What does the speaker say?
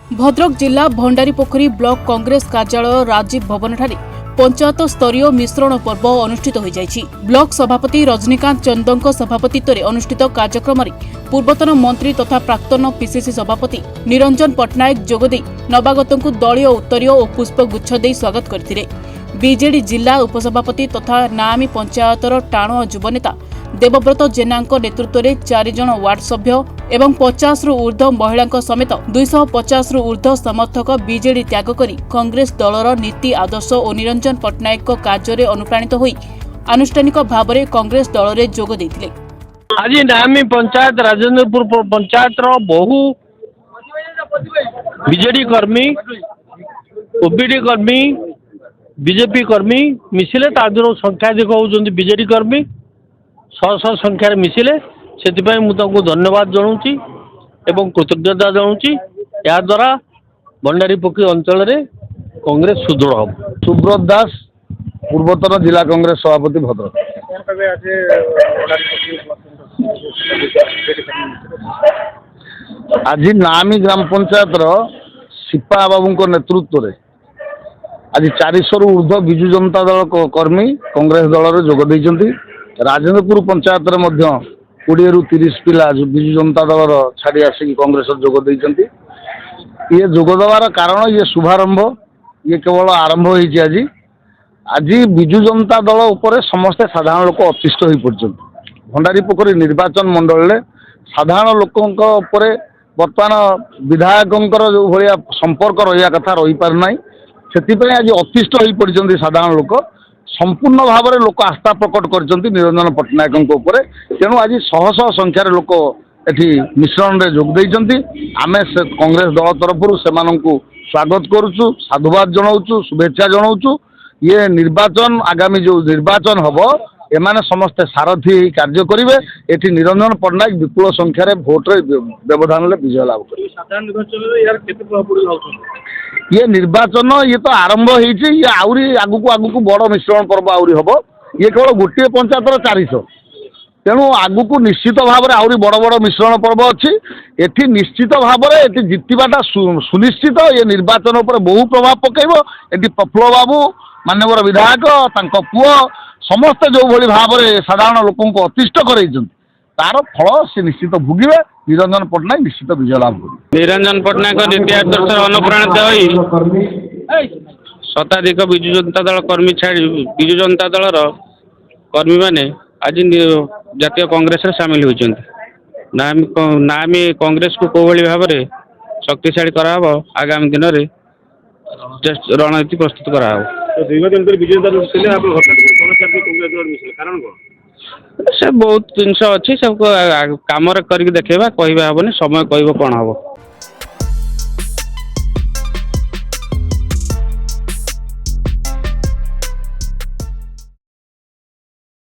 भद्रक जिला भंडारीपोखरी ब्लॉक कांग्रेस कार्यालय राजीव भवन ठारे पंचायत स्तरीय मिश्रण पर्व अनुष्ठित हो जायछि। ब्लॉक सभापति रजनीकांत चंदों सभापतित्व में अनुष्ठित कार्यक्रम में पूर्वतन मंत्री तथा प्राक्तन पीसीसी सभापति निरंजन पट्टनायक जोगदे नवागतों दलीय उत्तरीय और पुष्पगुच्छ दे स्वागत करथिले। बीजेडी जिला उपसभापति तथा नामी पंचायतर टाणुआ युवनेता देवव्रत जेना नेतृत्व में 4 जन वार्ड सभ्य एवं 50 रु ऊर्ध्व महिला समेत 250 रु ऊर्ध्व समर्थक बीजेडी त्याग करी कांग्रेस दलर नीति आदर्श और निरंजन पट्टनायक कार्य में अनुप्राणित होई आनुष्ठानिक भाव में कांग्रेस दल में जोग देथिले। आज नामी पंचायत राजेंद्रपुर पंचायत बहु बीजेडी कर्मी ओबीडी कर्मी बीजेपी कर्मी मिसिले संख्याधिक होउछन्ति बीजेडी कर्मी 100 संख्यार मिसिले से धन्यवाद जनाऊँगी एवं कृतज्ञता जनाऊँगी। या द्वारा भंडारीपोखरी अंचल में कांग्रेस सुदृढ़ हम। सुब्रत दास पूर्वतन जिला कांग्रेस सभापति भद्रक। आज नामी ग्राम पंचायत सिपा बाबू नेतृत्व में आज 400 रु ऊर्ध्व विजु जनता दल कर्मी कांग्रेस दल में जोग देइछन्ति। राजेंद्रपुर पंचायत रे 20 रु 30 पिला विजु जनता दल छाड़ी आसिक कांग्रेस जोग देइछन्ति। ये जोग देवार कारण ये शुभारंभ ये केवल आरंभ होइछि। आज आज विजु जनता दल उपर समस्ते साधारण लोक अतिष्ठ हो पड़छन्ति। भंडारीपोखरी निर्वाचन मंडल में साधारण लोकों उपर बर्तमान विधायकों जो भाया संपर्क रहा कथा रही पार ना से आज अतिष्ठ हो पड़छन्ति। साधारण लोक संपूर्ण भाव में लोक आस्था प्रकट करछन्ति निरंजन पट्टनायक उपर। तेणु आज शह शह संख्यार लोक एठी मिश्रण रे जोग देइछन्ति। आमे कांग्रेस दल तरफ से स्वागत करुचु, साधुवाद जनाऊचु, शुभेच्छा जनाऊचु। ये निर्वाचन आगामी जो निर्वाचन हम एमाने समस्ते सारथी कार्य करेंगे। एठी निरंजन पट्टनायक विपुल संख्यार भोट व्यवधान विजय लाभ करेंगे। ये निर्वाचन ये तो आरंभ होइछि। ये आउरी आगुक आगुक बड़ मिश्रण पर्व आउरी हम। ये केवल गोटे पंचायतर 400 तेणु आगुक निश्चित भाव में आउरी बड़ बड़ मिश्रण पर्व अच्छी। एठी निश्चित भाव में एठी जितवाटा सुनिश्चित। ये निर्वाचन पर बहु प्रभाव पकेइबो। एठी प्रफुल्ल बाबू माननीय विधायक तांको पुओ समस्त जो भली भाव में साधारण लोकों को अतिष्ठ करैछन्ति तार फल से निश्चित भोगिबे। निरंजन पट्टनायक निश्चित विजय लाभ करेंगे। निरंजन पट्टनायक नीति आदर्श अनुप्राणित होई शताधिक विजु जनता दल कर्मी छाड़ी विजु जनता दलर कर्मी माने आज जातीय कांग्रेस सामिल होइछन्ति। नामी कांग्रेस को कोभली भाव में शक्तिशाली कराहब आगामी दिन में रणनीति प्रस्तुत कराहब। से बहुत जिनस अच्छी सब कम करके देखा कहवा हेनी समय कह कौन हम।